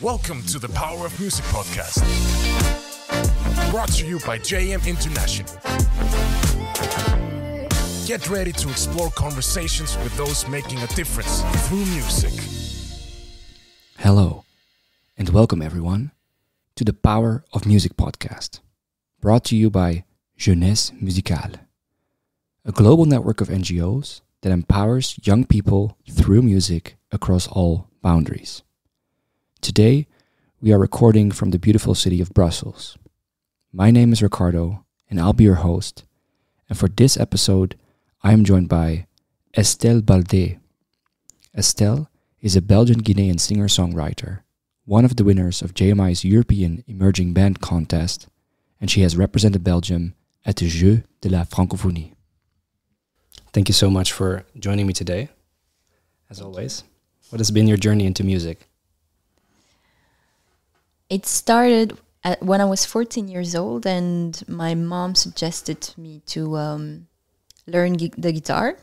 Welcome to the Power of Music podcast, brought to you by JM International. Get ready to explore conversations with those making a difference through music. Hello, and welcome everyone to the Power of Music podcast, brought to you by Jeux Musicale, a global network of NGOs that empowers young people through music across all boundaries. Today, we are recording from the beautiful city of Brussels. My name is Ricardo, and I'll be your host. And for this episode, I am joined by Estelle Baldé. Estelle is a Belgian-Guinean singer-songwriter, one of the winners of JMI's European Emerging Band Contest, and she has represented Belgium at the Jeux de la Francophonie. Thank you so much for joining me today, as always. What has been your journey into music? It started when I was 14 years old, and my mom suggested me to learn the guitar.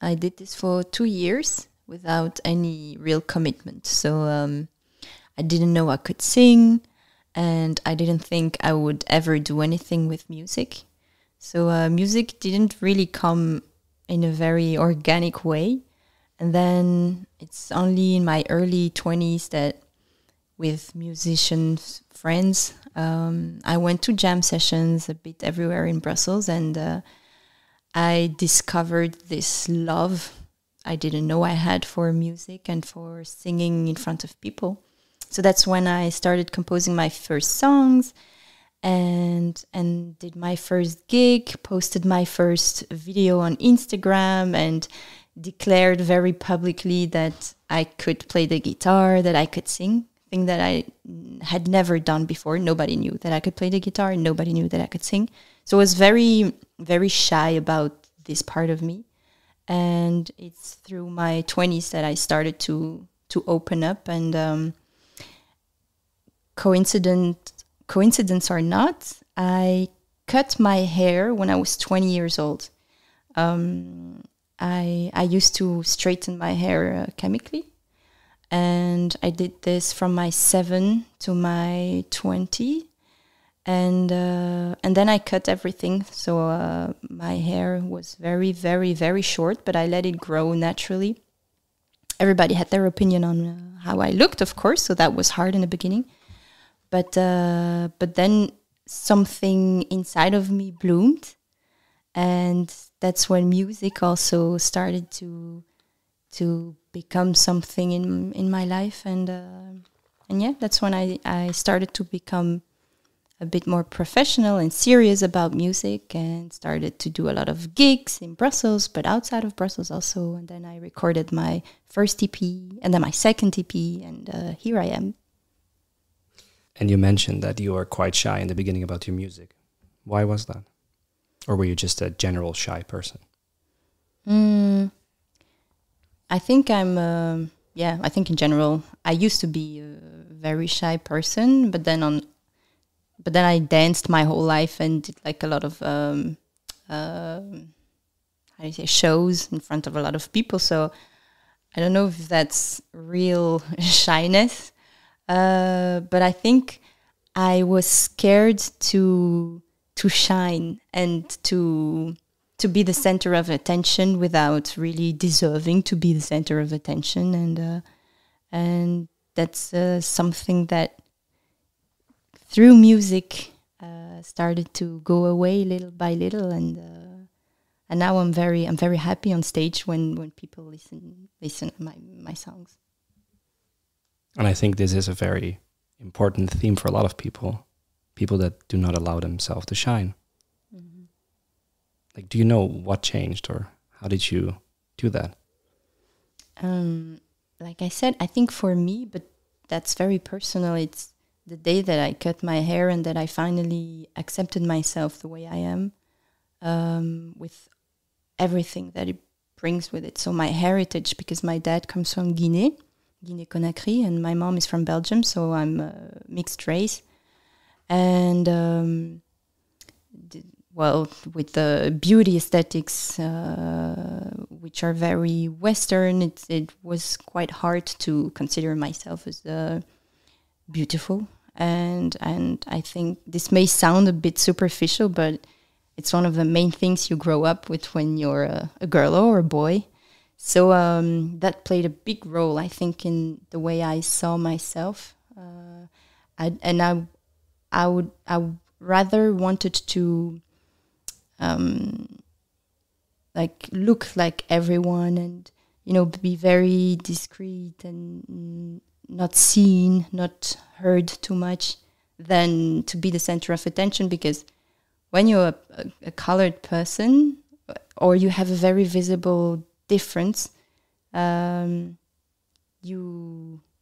I did this for 2 years without any real commitment. So I didn't know I could sing, and I didn't think I would ever do anything with music. So music didn't really come in a very organic way. And then it's only in my early 20s that with musicians, friends, I went to jam sessions a bit everywhere in Brussels, and I discovered this love I didn't know I had for music and for singing in front of people. So that's when I started composing my first songs and did my first gig, posted my first video on Instagram, and declared very publicly that I could play the guitar, that I could sing. Thing that I had never done before. Nobody knew that I could play the guitar, and nobody knew that I could sing. So I was very, very shy about this part of me. And it's through my 20s that I started to open up. And coincidence or not, I cut my hair when I was 20 years old. I used to straighten my hair chemically. And I did this from my 7 to my 20, and then I cut everything. So my hair was very, very, very short, but I let it grow naturally. Everybody had their opinion on how I looked, of course, so that was hard in the beginning. But then something inside of me bloomed, and that's when music also started to become something in my life, and yeah, that's when I started to become a bit more professional and serious about music, and started to do a lot of gigs in Brussels, but outside of Brussels also. And then I recorded my first EP, and then my second EP, and here I am. And you mentioned that you were quite shy in the beginning about your music. Why was that? Or were you just a general shy person? I think I think in general, I used to be a very shy person, but then I danced my whole life and did like a lot of, shows in front of a lot of people. So I don't know if that's real shyness, but I think I was scared to shine and to be the center of attention without really deserving to be the center of attention, and that's something that through music started to go away little by little, and now I'm very happy on stage when people listen to my songs. And I think this is a very important theme for a lot of people that do not allow themselves to shine. Like, do you know what changed, or how did you do that? Like I said, I think for me, but that's very personal. It's the day that I cut my hair and that I finally accepted myself the way I am, with everything that it brings with it. So my heritage, because my dad comes from Guinea-Conakry, and my mom is from Belgium, so I'm mixed race. And with the beauty aesthetics, which are very Western, it was quite hard to consider myself as beautiful. And I think this may sound a bit superficial, but it's one of the main things you grow up with when you're a girl or a boy. So that played a big role, I think, in the way I saw myself. I would rather wanted to like look like everyone, and be very discreet and not seen, not heard too much, than to be the center of attention. Because when you're a colored person, or you have a very visible difference, you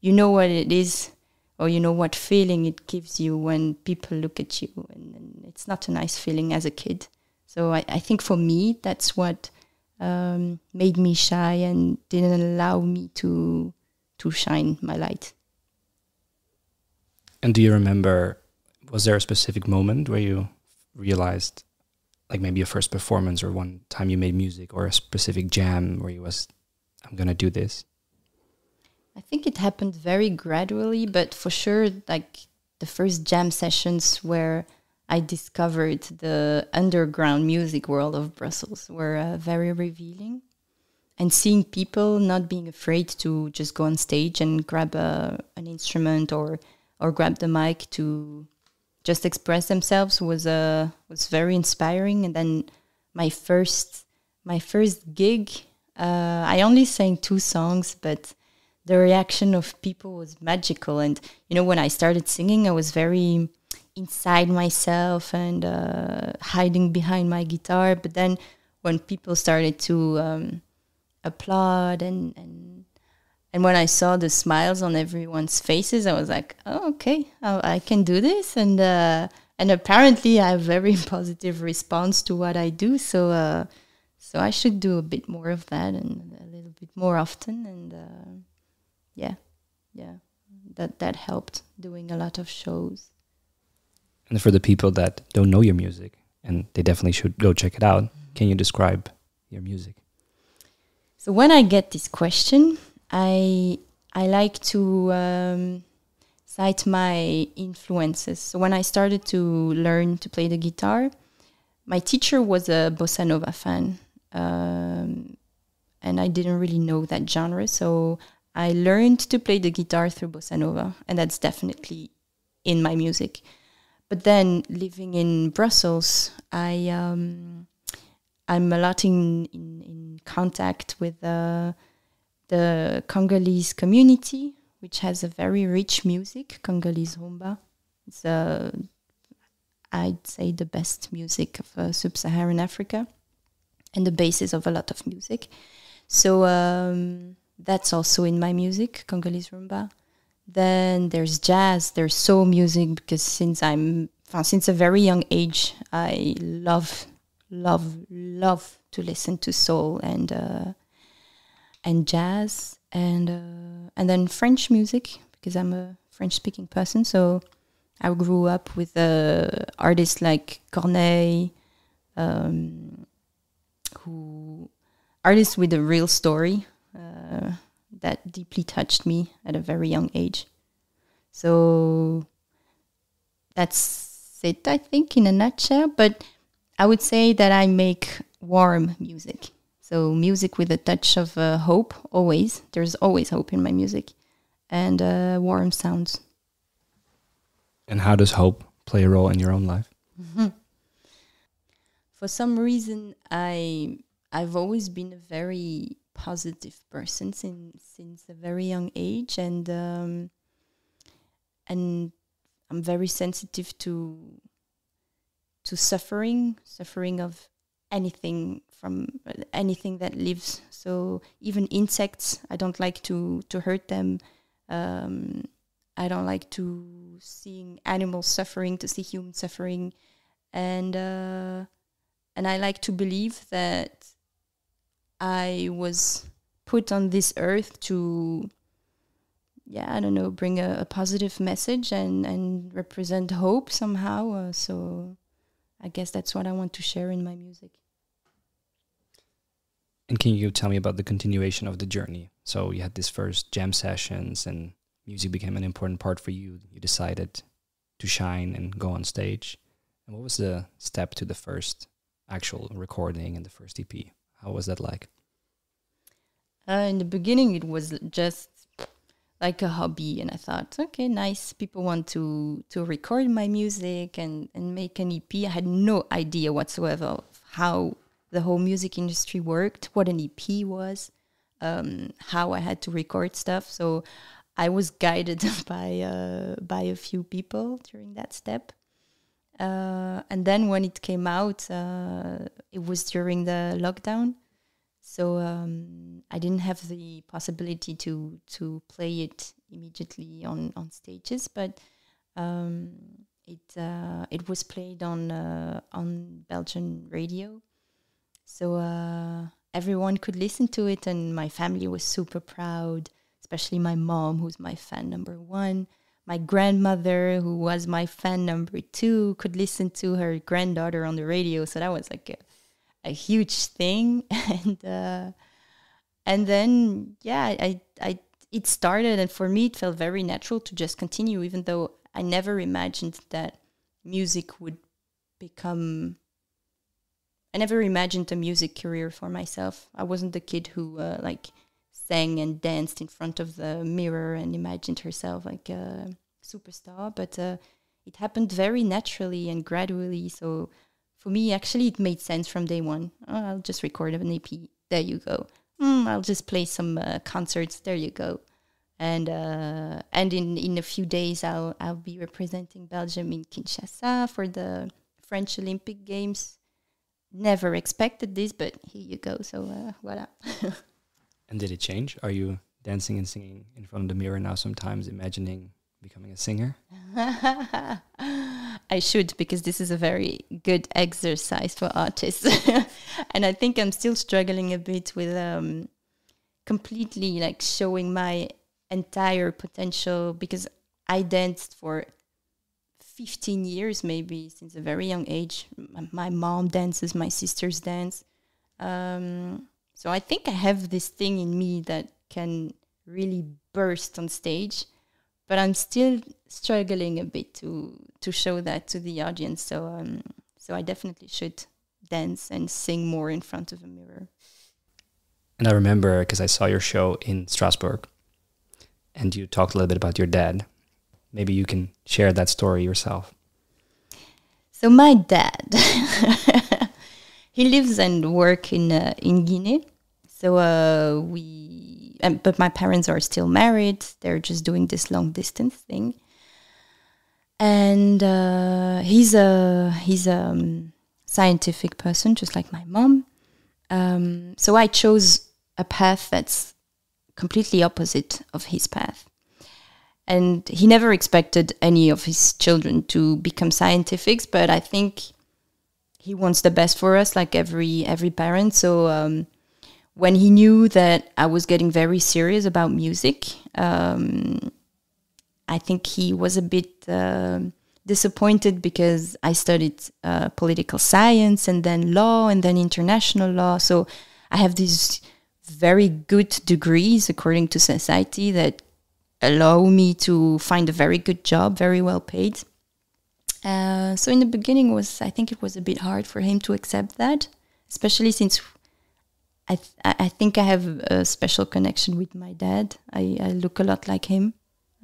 know what it is, or you know what feeling it gives you when people look at you, and it's not a nice feeling as a kid. So I think for me, that's what made me shy and didn't allow me to shine my light. And do you remember, was there a specific moment where you realized, like maybe your first performance, or one time you made music, or a specific jam where you was, I'm going to do this? I think it happened very gradually, but for sure, like the first jam sessions where I discovered the underground music world of Brussels were very revealing. And seeing people not being afraid to just go on stage and grab an instrument or grab the mic to just express themselves was very inspiring. And then my first gig, I only sang 2 songs, but the reaction of people was magical. And when I started singing, I was very inside myself and hiding behind my guitar. But then when people started to applaud and when I saw the smiles on everyone's faces, I was like, oh, okay, I can do this. And apparently I have very positive response to what I do. So I should do a bit more of that, and a little bit more often. And that helped, doing a lot of shows. And for the people that don't know your music, and they definitely should go check it out, can you describe your music? So when I get this question, I like to cite my influences. So when I started to learn to play the guitar, my teacher was a bossa nova fan, and I didn't really know that genre. So I learned to play the guitar through bossa nova, and that's definitely in my music. But then living in Brussels, I'm a lot in contact with the Congolese community, which has a very rich music, Congolese rumba. It's, I'd say, the best music of sub-Saharan Africa and the basis of a lot of music. So that's also in my music, Congolese rumba. Then there's jazz, there's soul music, because since a very young age, I love to listen to soul and jazz, and then French music, because I'm a French-speaking person. So I grew up with artists like Corneille, artists with a real story that deeply touched me at a very young age. So that's it, I think, in a nutshell. But I would say that I make warm music. So music with a touch of hope, always. There's always hope in my music. And warm sounds. And how does hope play a role in your own life? Mm-hmm. For some reason, I've always been a very positive person since a very young age, and I'm very sensitive to suffering of anything, from anything that lives. So even insects, I don't like to hurt them. I don't like to see animals suffering, to see humans suffering, and I like to believe that I was put on this earth to, bring a positive message and represent hope somehow. So I guess that's what I want to share in my music. And can you tell me about the continuation of the journey? So you had these first jam sessions, and music became an important part for you, you decided to shine and go on stage. And what was the step to the first actual recording and the first EP? How was that like? In the beginning, it was just like a hobby, and I thought, okay, nice. People want to record my music and make an EP. I had no idea whatsoever of how the whole music industry worked, what an EP was, how I had to record stuff. So I was guided by a few people during that step. And then when it came out, it was during the lockdown. So I didn't have the possibility to play it immediately on stages, but it was played on Belgian radio. So everyone could listen to it, and my family was super proud, especially my mom, who's my fan number one. My grandmother, who was my fan number two, could listen to her granddaughter on the radio. So that was like a huge thing. And then, yeah, it started. And for me, it felt very natural to just continue, even though I never imagined that music would become... I never imagined a music career for myself. I wasn't the kid who sang and danced in front of the mirror and imagined herself like a superstar, but it happened very naturally and gradually. So for me, actually, it made sense from day one. Oh, I'll just record an EP. There you go. I'll just play some concerts. There you go. And in a few days, I'll be representing Belgium in Kinshasa for the French Olympic Games. Never expected this, but here you go. So voila. And did it change? Are you dancing and singing in front of the mirror now sometimes, imagining becoming a singer? I should, because this is a very good exercise for artists. And I think I'm still struggling a bit with completely like showing my entire potential, because I danced for 15 years maybe since a very young age. My mom dances, my sisters dance. So I think I have this thing in me that can really burst on stage, but I'm still struggling a bit to show that to the audience. So I definitely should dance and sing more in front of a mirror. And I remember, because I saw your show in Strasbourg, and you talked a little bit about your dad. Maybe you can share that story yourself. So my dad, he lives and works in Guinea. So but my parents are still married. They're just doing this long distance thing. And he's a scientific person, just like my mom. So I chose a path that's completely opposite of his path. And he never expected any of his children to become scientifics, but I think he wants the best for us, like every parent. So when he knew that I was getting very serious about music, I think he was a bit disappointed, because I studied political science and then law and then international law. So I have these very good degrees according to society that allow me to find a very good job, very well paid. So in the beginning, I think it was a bit hard for him to accept that, especially since I think I have a special connection with my dad. I look a lot like him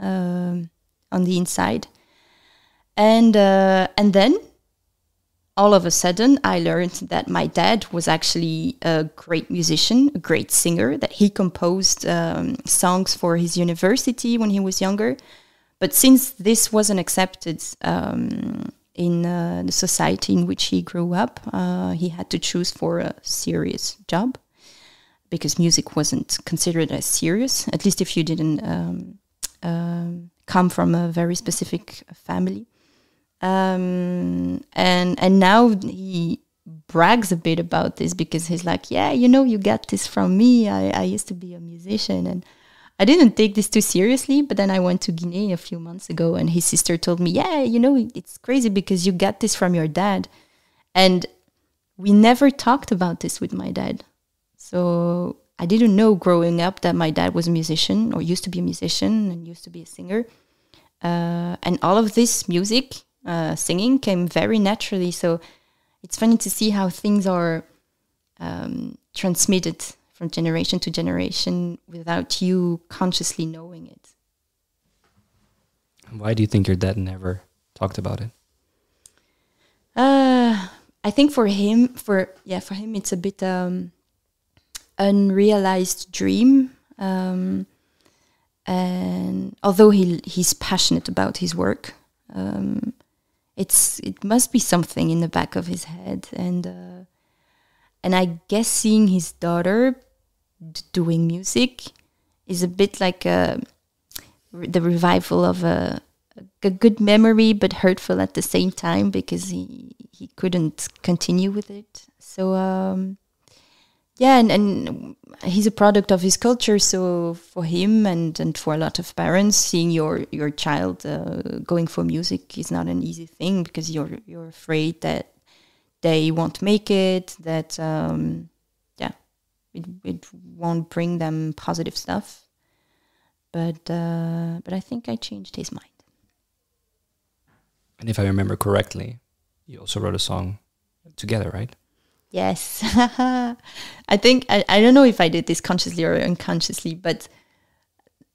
on the inside. And then all of a sudden, I learned that my dad was actually a great musician, a great singer, that he composed songs for his university when he was younger. But since this wasn't accepted in the society in which he grew up, he had to choose for a serious job, because music wasn't considered as serious, at least if you didn't come from a very specific family. And now he brags a bit about this, because he's like, yeah, you got this from me. I used to be a musician, and I didn't take this too seriously. But then I went to Guinea a few months ago, and his sister told me, yeah, it's crazy because you got this from your dad. And we never talked about this with my dad. So I didn't know growing up that my dad was a musician, or used to be a musician and used to be a singer. And all of this music, singing, came very naturally. So it's funny to see how things are transmitted from generation to generation without you consciously knowing it. Why do you think your dad never talked about it? I think for him, it's a bit unrealized dream. And although he's passionate about his work, it must be something in the back of his head. And I guess seeing his daughter doing music is a bit like the revival of a good memory, but hurtful at the same time, because he couldn't continue with it. So and he's a product of his culture. So for him and for a lot of parents, seeing your child going for music is not an easy thing, because you're afraid that they won't make it, that it won't bring them positive stuff. But I think I changed his mind. And if I remember correctly, you also wrote a song together, right? Yes. I think, I don't know if I did this consciously or unconsciously, but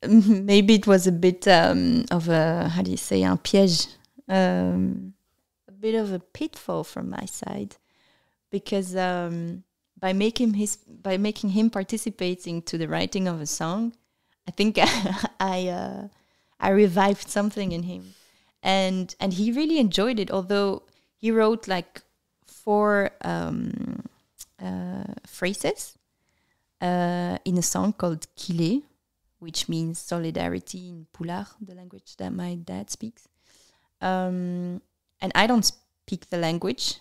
maybe it was a bit of a, how do you say, un piège, a bit of a pitfall from my side, because by making him participating to the writing of a song, I think I revived something in him, and he really enjoyed it. Although he wrote like 4 phrases in a song called Kilé, which means solidarity in Poulard, the language that my dad speaks. And I don't speak the language,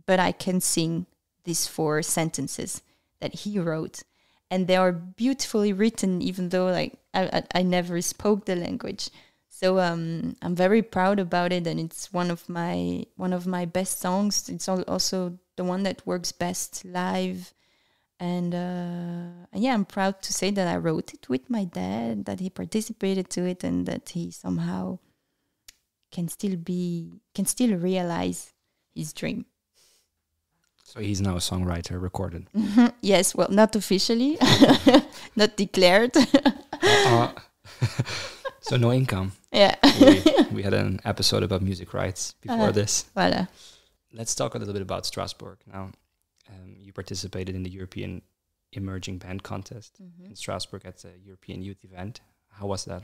but I can sing these 4 sentences that he wrote. And they are beautifully written, even though like I never spoke the language. So I'm very proud about it, and it's one of my best songs. It's also the one that works best live, and I'm proud to say that I wrote it with my dad, that he participated to it, and that he somehow can still realize his dream. So he's now a songwriter, recorded. Yes, well, not officially, not declared. So no income. Yeah. we had an episode about music rights before this. Voilà. Let's talk a little bit about Strasbourg now. You participated in the European Emerging Band Contest in Strasbourg at the European Youth Event. How was that?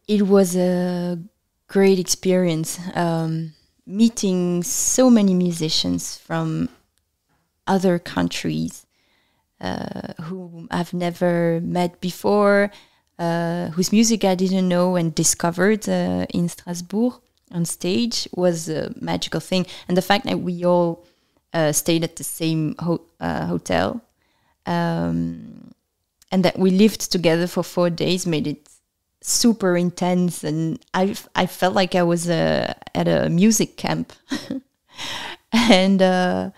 It was a great experience. Meeting so many musicians from other countries who I've never met before, whose music I didn't know and discovered in Strasbourg on stage was a magical thing. And the fact that we all stayed at the same hotel and that we lived together for 4 days made it super intense, and I felt like I was at a music camp. And I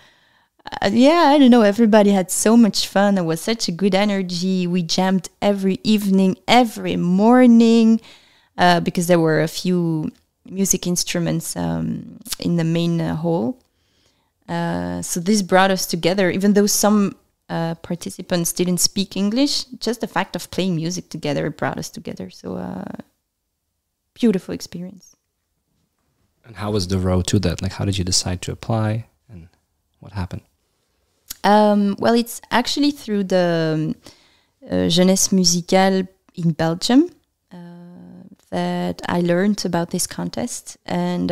don't know, everybody had so much fun. It was such a good energy. We jammed every evening, every morning, because there were a few music instruments in the main hall. So this brought us together, even though some participants didn't speak English. Just the fact of playing music together brought us together. So beautiful experience. And how was the road to that? Like, how did you decide to apply, and what happened? Well, it's actually through the Jeunesse Musicale in Belgium that I learned about this contest, and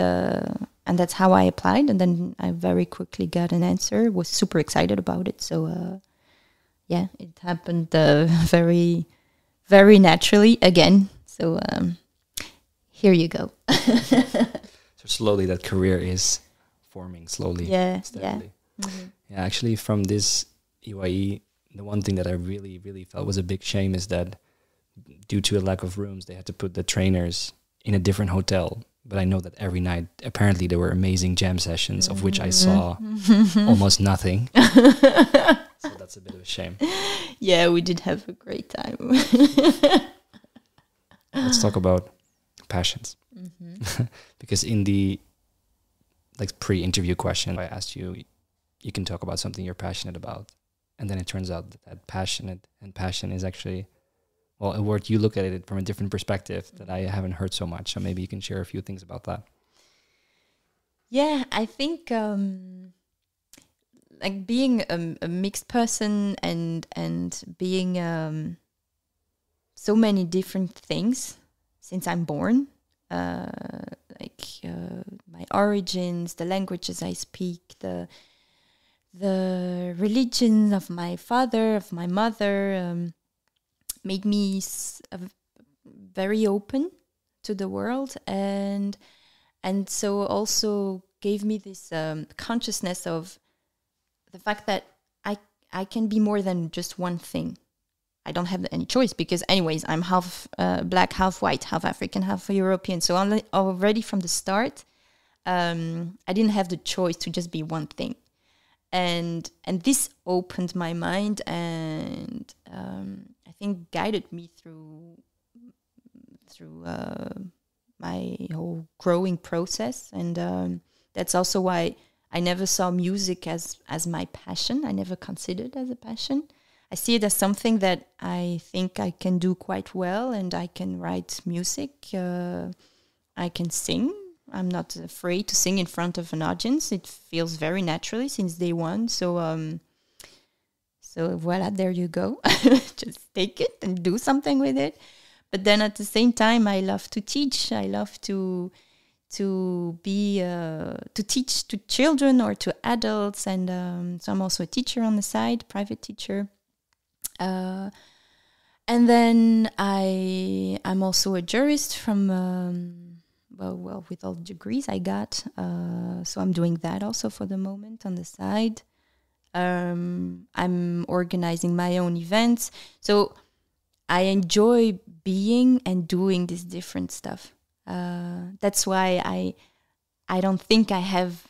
that's how I applied. And then I very quickly got an answer. Was super excited about it. So it happened very, very naturally again. So here you go. So slowly that career is forming, slowly. Yeah, steadily. yeah. Mm-hmm. Yeah, actually from this EYE, the one thing that I really, really felt was a big shame is that due to a lack of rooms, they had to put the trainers in a different hotel. But I know that every night, apparently there were amazing jam sessions, of which I saw almost nothing. So that's a bit of a shame. Yeah, we did have a great time. Let's talk about passions. Because in the pre-interview question, I asked you, you can talk about something you're passionate about. And then it turns out that passionate and passion is actually, well, a word, you look at it from a different perspective that I haven't heard so much. So maybe you can share a few things about that. Yeah, I think like being a mixed person and being so many different things since I'm born, my origins, the languages I speak, the religion of my father, of my mother, made me very open to the world, and so also gave me this consciousness of the fact that I can be more than just one thing. I don't have any choice because anyways, I'm half black, half white, half African, half European. So already from the start, I didn't have the choice to just be one thing. And this opened my mind and I think guided me through my whole growing process. And that's also why I never saw music as my passion. I never considered it as a passion. I see it as something that I think I can do quite well, and I can write music. I can sing. I'm not afraid to sing in front of an audience. It feels very naturally since day one. So voila, there you go. Just take it and do something with it. But then at the same time, I love to teach. I love to teach to children or to adults, and so I'm also a teacher on the side, private teacher. And then I'm also a jurist from with all the degrees I got. So I'm doing that also for the moment on the side. I'm organizing my own events. So I enjoy being and doing this different stuff. That's why I don't think I have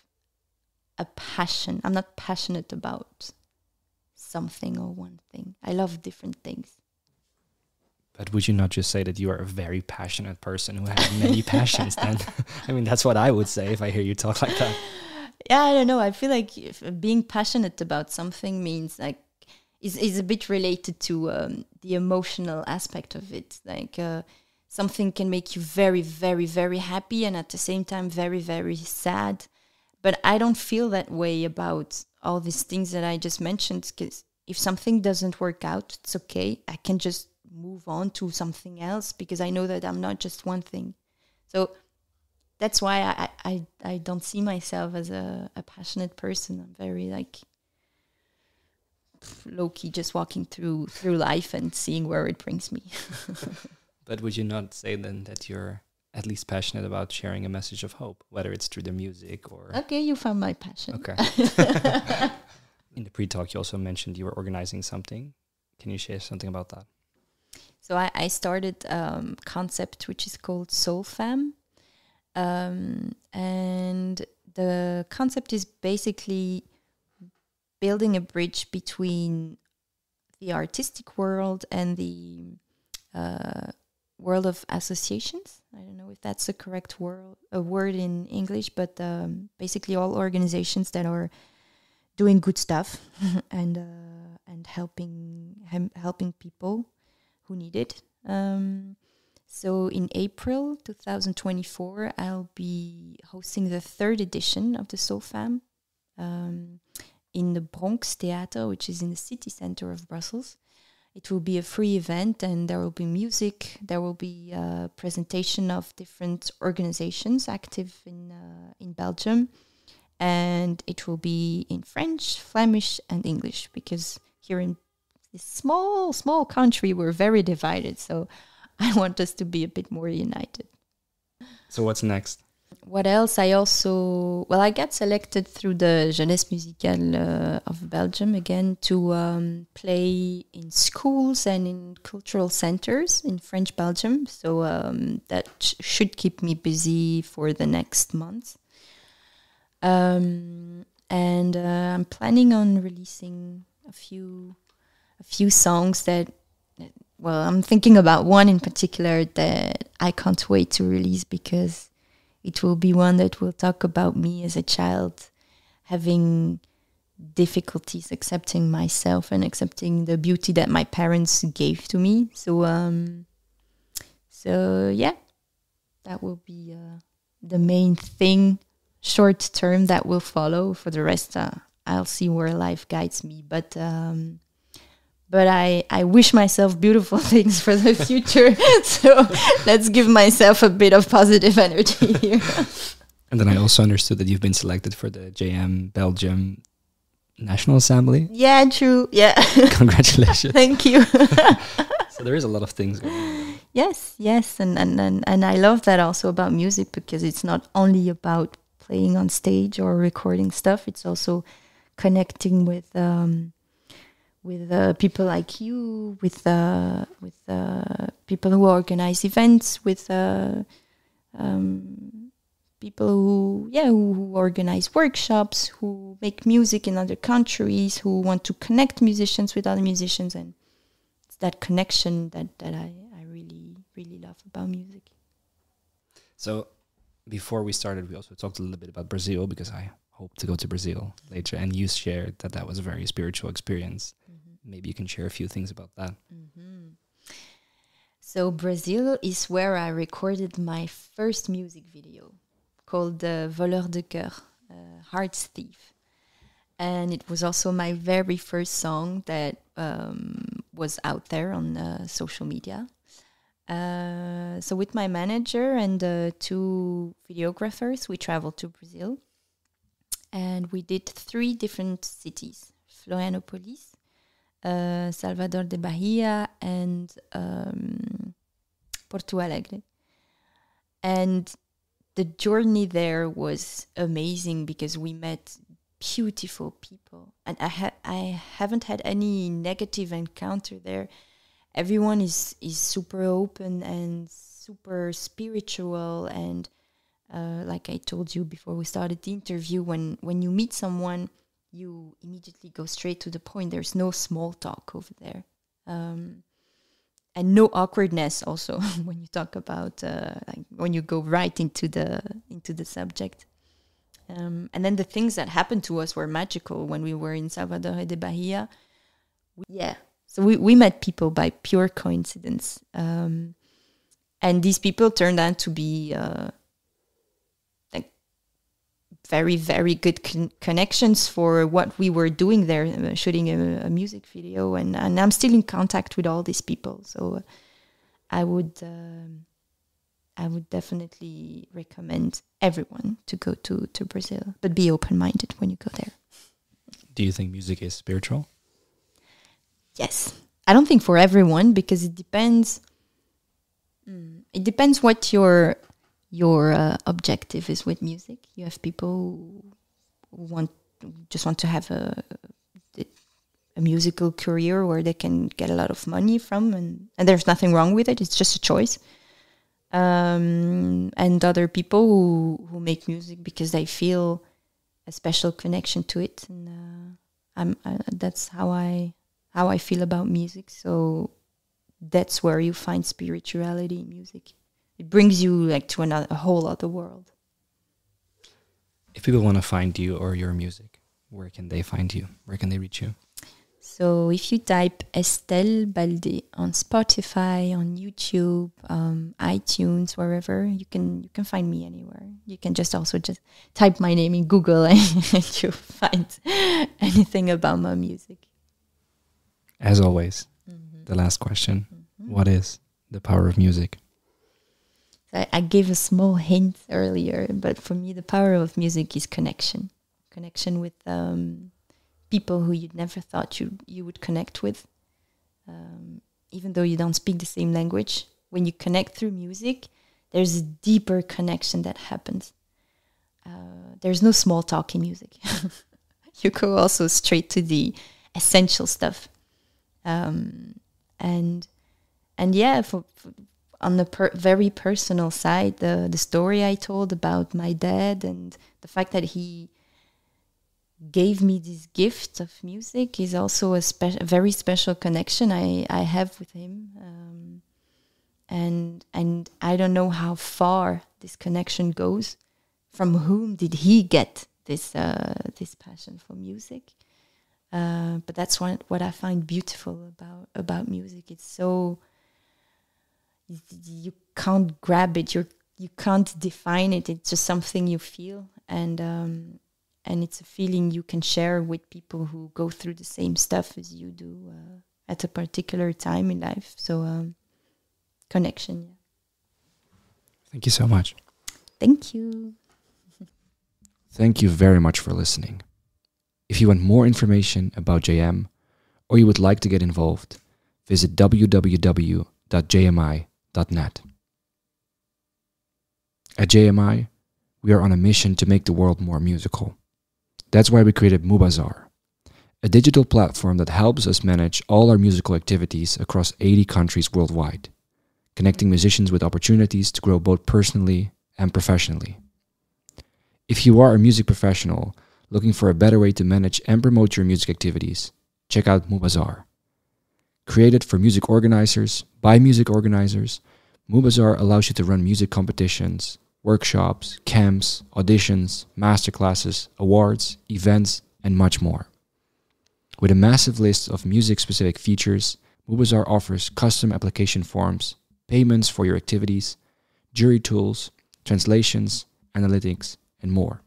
a passion. I'm not passionate about something or one thing. I love different things. But would you not just say that you are a very passionate person who has many passions then? I mean, that's what I would say if I hear you talk like that. Yeah, I don't know. I feel like being passionate about something means like is a bit related to the emotional aspect of it. Like something can make you very, very, very happy and at the same time very, very sad. But I don't feel that way about all these things that I just mentioned, because if something doesn't work out, it's okay. I can just move on to something else because I know that I'm not just one thing. So that's why I don't see myself as a passionate person. I'm very like low-key, just walking through life and seeing where it brings me. But would you not say then that you're at least passionate about sharing a message of hope, whether it's through the music or... Okay, you found my passion. Okay. In the pre-talk, you also mentioned you were organizing something. Can you share something about that? So I started a concept which is called Soul Fam. And the concept is basically building a bridge between the artistic world and the world of associations. I don't know if that's the correct word in English, but basically all organizations that are doing good stuff and helping people who need it. So in April 2024, I'll be hosting the 3rd edition of the Soul Fam in the Bronx Theater, which is in the city center of Brussels. It will be a free event, and there will be music. There will be a presentation of different organizations active in Belgium, and it will be in French, Flemish, and English, because here in this small country, we're very divided. So I want us to be a bit more united. So what's next? What else? I got selected through the Jeunesse Musicale of Belgium again to play in schools and in cultural centers in French Belgium. So that should keep me busy for the next month. And I'm planning on releasing a few songs that, well, I'm thinking about one in particular that I can't wait to release, because it will be one that will talk about me as a child having difficulties accepting myself and accepting the beauty that my parents gave to me. So yeah, that will be the main thing short term that will follow. For the rest, I'll see where life guides me. But I wish myself beautiful things for the future. So let's give myself a bit of positive energy here. And then I also understood that you've been selected for the JM Belgium National Assembly. Yeah, true. Yeah. Congratulations. Thank you. So there is a lot of things going on. Yes. And I love that also about music, because it's not only about playing on stage or recording stuff. It's also connecting with people like you, with people who organize events, with people who organize workshops, who make music in other countries, who want to connect musicians with other musicians, and it's that connection that I really love about music. So before we started, we also talked a little bit about Brazil, because I hope to go to Brazil later, and you shared that was a very spiritual experience. Mm-hmm. Maybe you can share a few things about that. Mm-hmm. So Brazil is where I recorded my first music video, called Voleur de Cœur, Heart's Thief. And it was also my very first song that was out there on social media. So with my manager and 2 videographers, we traveled to Brazil. And we did 3 different cities: Florianopolis, Salvador de Bahia, and Porto Alegre. And the journey there was amazing, because we met beautiful people, and I haven't had any negative encounter there. Everyone is super open and super spiritual, and like I told you before we started the interview, when you meet someone, you immediately go straight to the point. There's no small talk over there. And no awkwardness also when you talk about like when you go right into the subject. And then the things that happened to us were magical when we were in Salvador de Bahia. So we met people by pure coincidence. And these people turned out to be like very, very good connections for what we were doing there, shooting a music video. And I'm still in contact with all these people. So I would definitely recommend everyone to go to Brazil, but be open-minded when you go there. Do you think music is spiritual? Yes. I don't think for everyone, because it depends. It depends what your objective is with music. You have people who just want to have a musical career where they can get a lot of money from, and there's nothing wrong with it. It's just a choice. And other people who make music because they feel a special connection to it, and that's how I feel about music. So that's where you find spirituality in music. It brings you like to a whole other world. If people want to find you or your music, where can they find you? Where can they reach you? So if you type Estelle Baldé on Spotify, on YouTube, iTunes, wherever, you can find me anywhere. You can just type my name in Google and you'll find anything about my music. As always, the last question. What is the power of music? I gave a small hint earlier, but for me, the power of music is connection. Connection with people who you'd never thought you would connect with. Even though you don't speak the same language, when you connect through music, there's a deeper connection that happens. There's no small talk in music. You go also straight to the essential stuff. And yeah, for on the very personal side, the story I told about my dad and the fact that he gave me this gift of music is also a very special connection I have with him. And I don't know how far this connection goes. From whom did he get this passion for music? But that's what I find beautiful about music. It's so you can't grab it. You can't define it. It's just something you feel, and it's a feeling you can share with people who go through the same stuff as you do at a particular time in life. So connection. Yeah. Thank you so much. Thank you. Thank you very much for listening. If you want more information about JM, or you would like to get involved, visit www.jmi.net. At JMI, we are on a mission to make the world more musical. That's why we created Mubazar, a digital platform that helps us manage all our musical activities across 80 countries worldwide, connecting musicians with opportunities to grow both personally and professionally. If you are a music professional looking for a better way to manage and promote your music activities, check out Mubazar. Created for music organizers, by music organizers, Mubazar allows you to run music competitions, workshops, camps, auditions, masterclasses, awards, events, and much more. With a massive list of music-specific features, Mubazar offers custom application forms, payments for your activities, jury tools, translations, analytics, and more.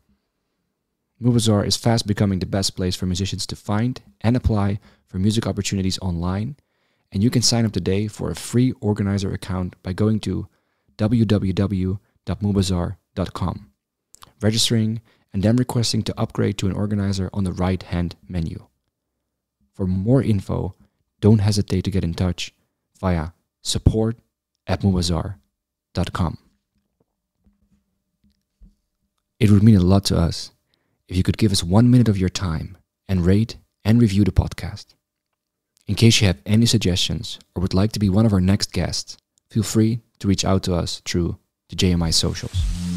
Mubazar is fast becoming the best place for musicians to find and apply for music opportunities online, and you can sign up today for a free organizer account by going to www.mubazar.com, registering, and then requesting to upgrade to an organizer on the right-hand menu. For more info, don't hesitate to get in touch via support@mubazar.com. It would mean a lot to us if you could give us 1 minute of your time and rate and review the podcast. In case you have any suggestions or would like to be one of our next guests, feel free to reach out to us through the JMI socials.